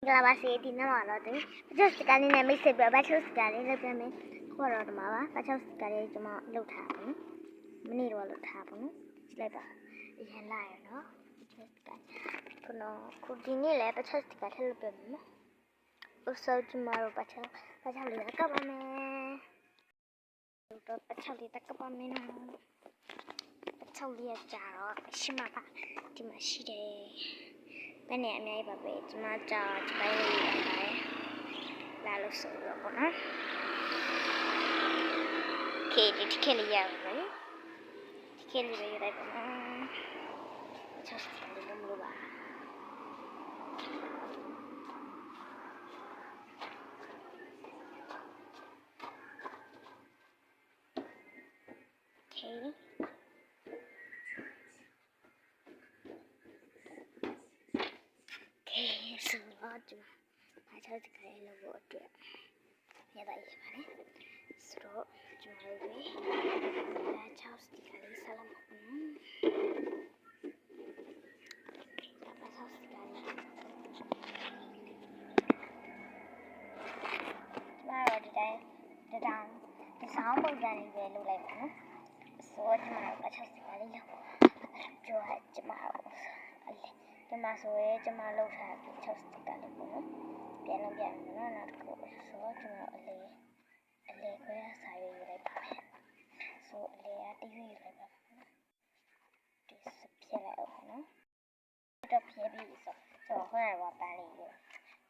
လာပါစေဒီနေ့မှာတော့ဒီပတ်ချက်စကန်လေးနဲ့မိတ်ဆက်ပြပတ်ချက်စကန်လေးလုပ်ပြမယ်ခေါ်တော့ဒီမှာပါပတ်ချက်စကန်လေးကျွန်မလှုပ်ထားပါနော်မနေ့တော့လှုပ်ထားပါနော်လိုက်ပါအရင်လာရနော်ပတ်ချက်စကန်ခုဒီနေ့လည်းပတ်ချက်စကန်ထည့်လုပ်ပြမယ်နော်ဥစားကျွန်မတို့ပတ်ချက်လေးကပ်ပါမယ်တော့ပတ်ချက်လေးကပ်ပါမယ်နော်ပတ်ချက်လေးကြာတော့ရှိမှာပါဒီမှာရှိတယ်ဘယ်နဲ့အများကြီးပါပဲကျွန်မကြာဒီပိုင်းလေးရတယ်လာလို့ဆိုတော့ပေါ့နော်ခေဒီခေလေးရမယ်ဒီခေလေးပဲရလိုက်ပါနော်ချက်စတယ်လို့မလို့ပါခေဆိုတော့ကျွန်မအားချက်စကလေးလုပ်ဖို့အတွက်ရတာရပါတယ်ဆိုတော့ကျွန်တော်တို့အားချက်စကလေးဆက်လုပ်မှာအားချက်စကလေးကျွန်တော်ဒီတိုင်းဒီဆောင်ပုံစံလေးပဲလုပ်လိုက်ပါနော်ဆိုတော့ကျွန်တော်အားချက်စကလေးလုပ်ကြောက်ကျွန်မဒီမှာဆိုရဲကျွန်မလှုပ်ထားပြီး6စတစ်ကလေးပေါ့နော်ပြန်လို့ပြန်နော်နောက်တစ်ခုဆိုတော့ကျွန်တော်အလေခွဲစာရွေးလိုက်ပါမယ်ဆိုအလေကတရွေးလိုက်ပါနော်ဒီစပြက်လိုက်အောင်နော်တော့ပြည့်ပြီဆိုတော့ခေါင်းရပါပန်းလေးရော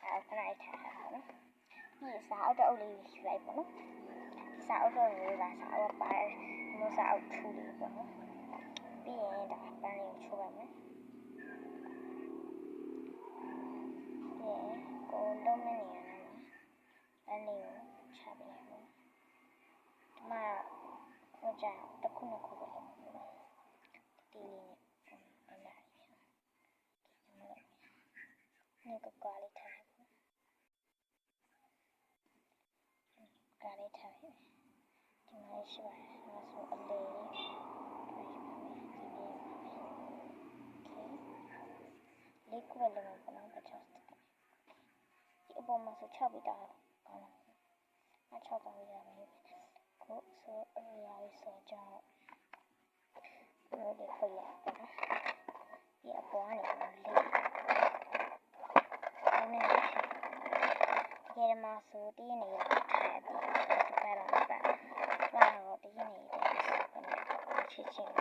အဲခဏလိုက်ထားတာနော်ဒီစာအုပ်တော့အုပ်လေးယူလိုက်ပေါ့နော်စာအုပ်တော့ရိုးတာစာအုပ်ပါတယ်ဒီစာအုပ်ထူလေးပေါ့နော်ပြီးရင်ဒါပန်းလေးကိုချိုးပါမယ်ကိုလုံးမနေရနော်အဲ့လေးကိုချပေးရအောင်ဒီမှာဟိုကြတစ်ခုနှစ်ခုပဲဒီလေးနဲ့အဲ့ဒါนี่ก็กาလေးထားတယ်กาလေးထားတယ်ဒီမှာရှိပါတယ်ဒါဆိုအလေးလေးခုပဲလုံးဝပေါ့နော်ပတ်ချက်ဒီအပေါ်မှာဆို6ပြီးတာကောင်းတယ်အ6တောင်းရမယ်ကိုဆိုအရာလေးဆိုကြတော့ဒီခွေရပေါ့နော်ဒီအပေါ်ကနေလေးဒီမှာဆိုတင်းနေရထားတယ်ဒီကရပါတော့တင်းနေတယ်ချစ်ချင်း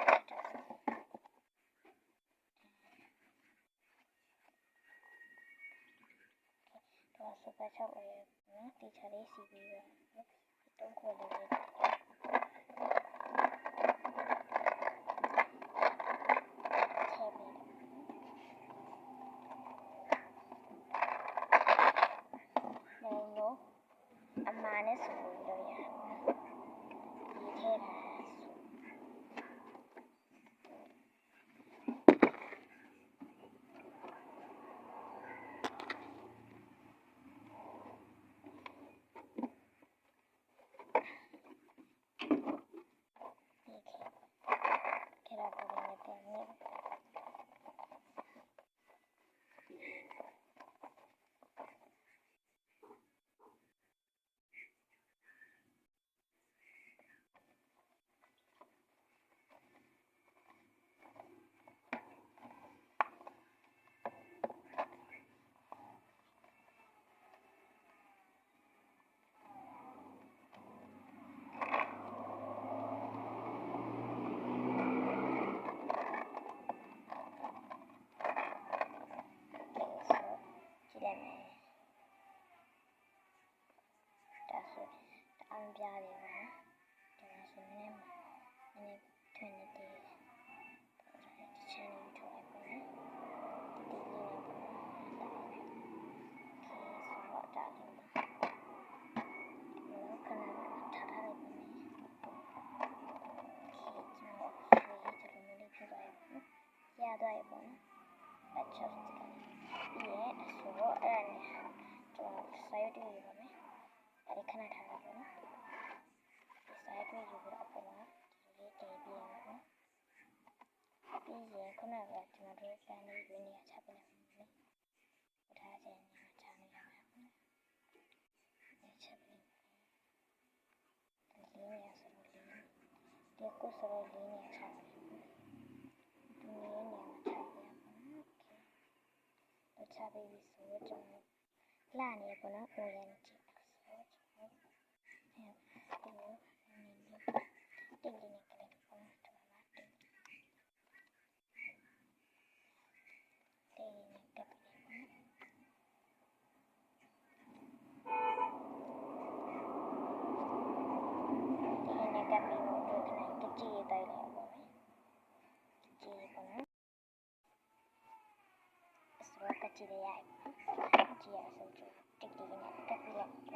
တော့ဆိုပါချောက်ရယ်နော်တီချာလေးစီပြီးတော့တုံးခွက်လေးလေးအမားနဲ့ဆိုလို့ရတယ်ဒီထဲတာပြရတယ်နော်ဒီမှာဆိုနည်းထွင်နေတယ်ဒီချမ်းလေးထုတ်လိုက်ပါမယ်ဒီလေးနဲ့ပေါ့ဆိုတော့ဒါလေးနော်ခဏထားထားလိုက်ပါမယ်ကျွန်တော်ဒီလိုမျိုးလေးဖြစ်သွားရအောင်နော်ရသွားရပါနော်အချက်စကန်ပြီးရဲ့ဆိုတော့အဲ့ဒါနဲ့ကျွန်တော်စာရွက်တွေပါမယ်အဲ့ဒီခဏထားလိုက်ပါနော်စာရွက်တွေယူပြီးအပေါ်မှာဒီလေးတည်ပြီးရအောင်နော်ပြီးရင်ခုနကကျွန်တော်တို့စမ်းလေးရင်းနေချပေးလိုက်မယ်နော်ထားခြင်းနေချာနေ ဒီကုဆိုတော့လေးနေချတယ်ဒီနေနေမှာချပြပါနော်โอเคတော့ချပြီးဆိုတော့ကျွန်တော်လှနေပေါ့နော်ဟိုရနေကြည့်ဆိုတော့ကျွန်တော်တင်းလေးနဲ့ကလေးပေါ့နော်ဒီမှာတင်းလေးနဲ့ကပ်ပြီးပေါ့နော်ကပ်ပြီးတော့ခဏကြည့်ရတိုက်လိုက်ပါမယ်ကြည့်ပေါ့နော်ဆိုတော့ကြည့်ရအောင်ကြည့်ရအောင်ကြည့်တိတ်တိတ်နဲ့ကပ်ပြီးလိုက်ပေါ့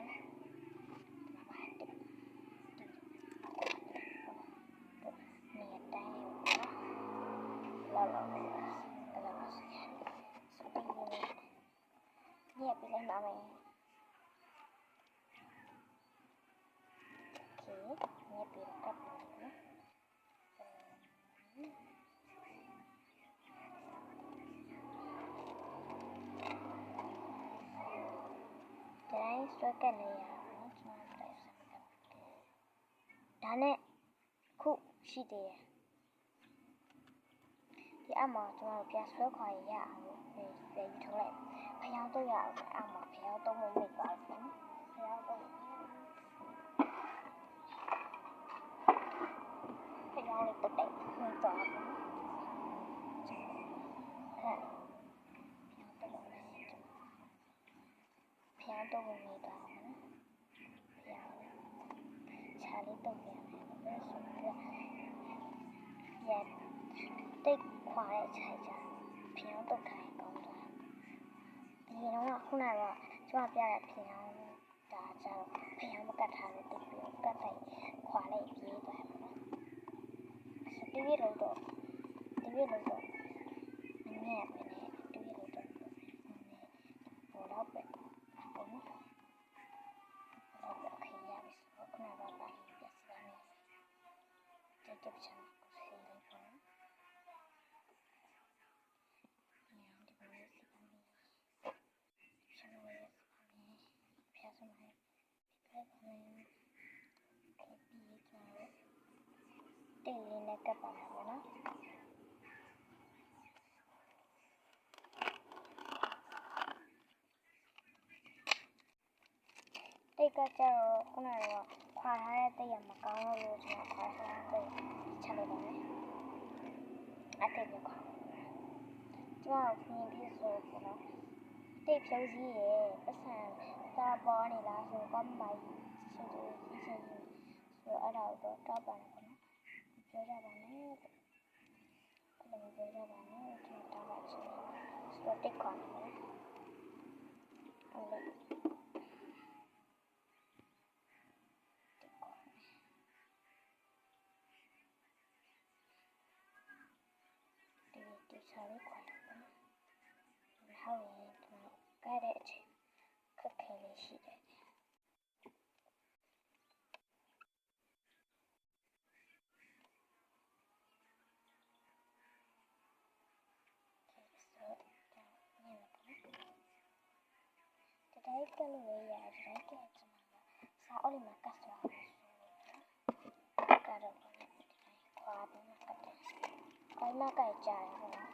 နေတိုင်းလောက်လောက်ဆိုတော့ညက်ပြီးလိုက်ပါမယ်โอเคညက်ပြီးကပ်ပြီးနော်တိုင်းဆွဲကပ်နေရအောင်ကျွန်တော်တိုင်းဆွဲကပ်ဒါနဲ့ခုရှိသေးတယ်ဒီအမှကျွန်တော်ပြန်ဆွဲခွာရအောင်ပြန်ယူထုတ်လိုက်ဖျောင်းတော့ရအောင်အမှဖျောင်းတော့မမိပါဘူးဖျောင်းတော့ဖျောင်းလေးတက်တက်မိသွားပါဖျောင်းတော့မိသွားပါဖျောင်းချာလေးတော့ပြန်မယ်ဆိုတော့ရတိတ်ခွာတဲ့ခြိုက်ကြဖျောင်းတော့ခိုင်းကောင်းတာဒီတော့ခုနကကျွန်မပြတဲ့ဖျောင်းဒါကြတော့ဖျောင်းမကတ်ထားလို့တိတ်ပြီးကတ်လိုက်ခွာလိုက်ပြေးသွားပါတော့ဒီလိုတော့မမြင်ပဲနဲ့ဒီလိုတော့ဘောတော့ပဲဘောနော်တော့ခေရပြီဆိုခုနကပါပြီးပြစတယ်တက်တက်ချင်ကိုစီလိုက်ပါနော်ဒီလိုစီပါမယ်ကျွန်တော်ရဲ့ဖျက်စမယ်ဖျက်စမယ်ပြီးတော့တင်းလေးနဲ့ကပ်ပါမယ်ပေါ့နော်တိတ်ကကြတော့ခုနကခွာထားတဲ့တိတ်ရမကောင်းလို့ကျွန်တော်ခွာထားတဲ့ချလိုက်ပါမယ်အတိတ်ကခွာကျွန်တော်ပြင်ပြီးဆိုပေါ့နော်တိတ်ဖြုံးကြီးရဲ့ပတ်စံသာပေါ်နေလားဆိုကောင်းပါကြီးဆိုတော့ဆိုအဲ့ဒါတော့တောက်ပါမယ်ပေါ့နော်ပြောကြပါနဲ့အဲ့လိုပြောကြပါနဲ့ကျွန်တော်တောက်ပါချင်ဆိုတော့တိတ်ခွာမယ်နော်ဟုတ်လေဒီစားလေးခွာတယ်ပေါ့နော်ဟုတ်ရင်ကျွန်တော်ကဲတဲ့အချိန်ခက်ခဲလေးရှိတယ်တိုင်းကလို့ရရတယ်တိုင်းကကျွန်တော်စာအုပ်လေးမှာကတ်သွားတယ်ကတော့ခွာပြီးမှကတ်တယ်ခိုင်းမကတ်ကြတယ်ဟုတ်လား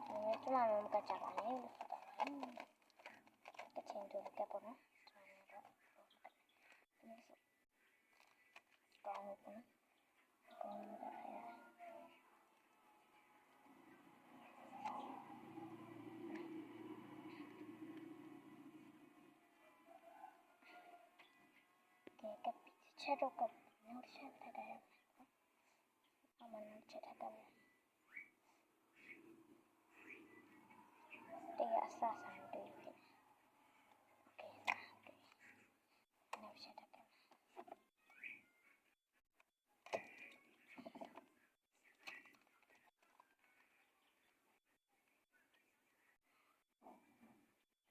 ဒီကျွန်တော်လည်းမကတ်ကြပါနဲ့လို့ဆိုတော့ကတ်ချင်းတို့ကတ်ပေါ့နော်ကျွန်တော်တို့ကောင်းပေါ့နော်ကောင်းပါရဲ့ချက်တော့ကနောက်ချက်ထပ်တယ်အမှန်ချက်ထပ်တယ်တရားအစားဆိုင်တွေ့တယ်โอเคနောက်ချက်ထပ်တယ်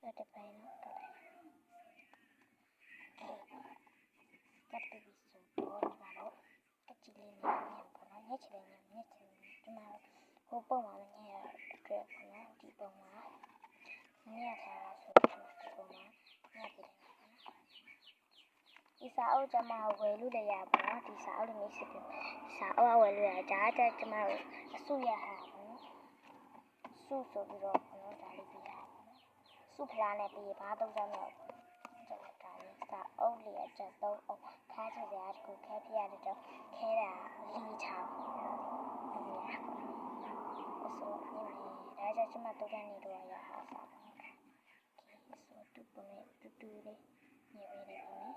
အဲ့ဒါပိုင်းတော့ကပ်ပြီးဆိုတော့ကျွန်တော်ကကြည့်လေးနေပြန်ပေါ့နော်ညက်ချင်တယ်ညက်ချင်တယ်ကျွန်တော်ဟိုပုံမှာညက်ရအတွက်ပေါ့နော်ဒီပုံမှာညက်ထားတာဆိုတော့ဒီပုံမှာညက်ပြီးတယ်ပေါ့နော် ဒီစာအုပ်ကျမဝယ်လို့လည်းရပါတော့ဒီစာအုပ်လေးမျိုးစစ်ပြီးစာအုပ်ဝယ်လို့ရဒါကြကျမတို့အစုရဟာပေါ့စုဆိုပြီးတော့ဒါလေးပြီးတာစုဖလားနဲ့ပြီးဘာသုံးကြမလဲကျမကလည်းစာအုပ်လေးအချက်သုံးအောင်ခါချစရာတခုခဲပြရတဲ့တော့ခဲတာလေးချောင်းဆိုနေဒါကြကျမတုတ်ကနေတော့ရဟာစာဆိုတူပုံနဲ့တူလေးညေပေးနေပါမယ်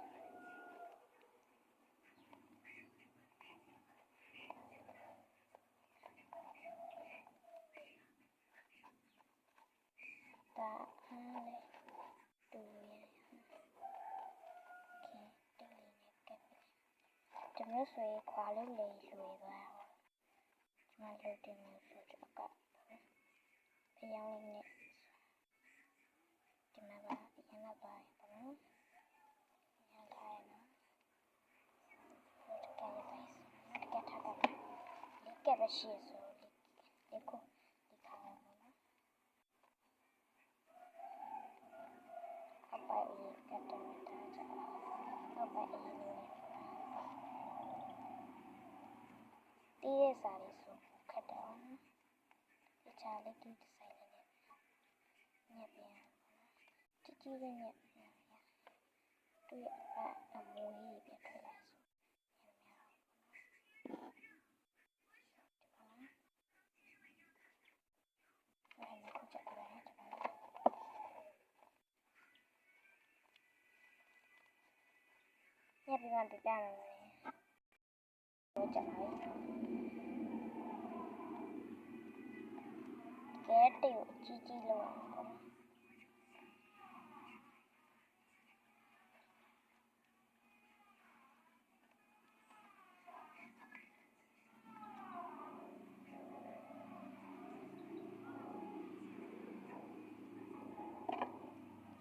ဒါအားလေးတူရကျွန်တော်ဆိုရင်ခွာလို့လေလွယ်သွားကျွန်တော်လုပ်တယ်လို့ဆိုတော့ကဖျောင်းလေးနဲ့ကျွန်တော်ကရန်လာပါပေါ့နော်ရန်ထားရနော်တကယ်ထားတာကဲပဲရှိဆိုဒီကိုဒီခါရနော်အပိုင်ကတ်တယ်တာကြအပိုင်လေးတီးရဲ့စာလေးဆိုခက်တယ်ဒီချာလေးဒီဒီဇိုင်းလေးညက်ပြန်ကြည့်ကြည့်လေးညက်ပြန်သူ့ရဲ့အမိုးကြီးပြန်ထွက်လာဆိုအဲ့ဒါကိုချက်ပြလိုက်ညက်ပြန်ပြပြမယ်ကိုချက်ပါကဲတေကိုကြီးကြီးလောက်အောင်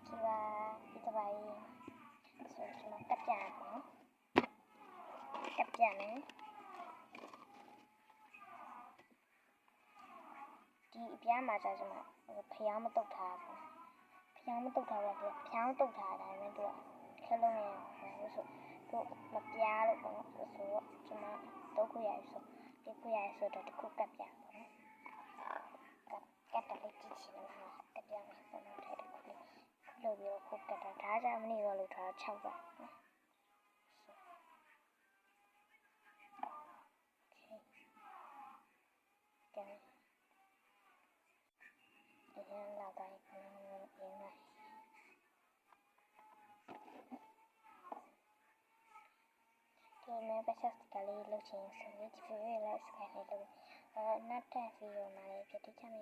ဒီပါဆိုကျွန်တော်ကပ်ပြပါနော်ကပ်ပြမယ်ဒီအပြားမှာကျကျွန်တော်ဖျောင်းမတုတ်ထားဘူးဖျောင်းမတုတ်ထားပါဘူးဖျောင်းတုတ်ထားတယ်ဒါပေမဲ့သူကခက်လုံးနေဆိုသူမပြားလို့ပေါ့နော်ဆိုတော့ကျွန်မတုတ်ခွရရဆိုဒီခွရရဆိုတော့တစ်ခုကပ်ပြပါနော်ကပ်တယ်လေးကြည့်ချင်တယ်ဟာကပ်ပြမယ်ပေါ့နော်ထဲတစ်ခုလေးလို့ပြီးတော့ခုကပ်တာဒါကြမနေတော့လို့ထား6ပါနော်ကဲအရင်လာတိုင်းအင်းလိုက်ဒီမဲ့ပတ်ချက်ကလေးလှုပ်ချင်းဆိုပြီးဒီလိုလေးစကိုင်းလေးလို့နတ်တဲ့ဗီဒီယိုမှာလေးပြတိချင်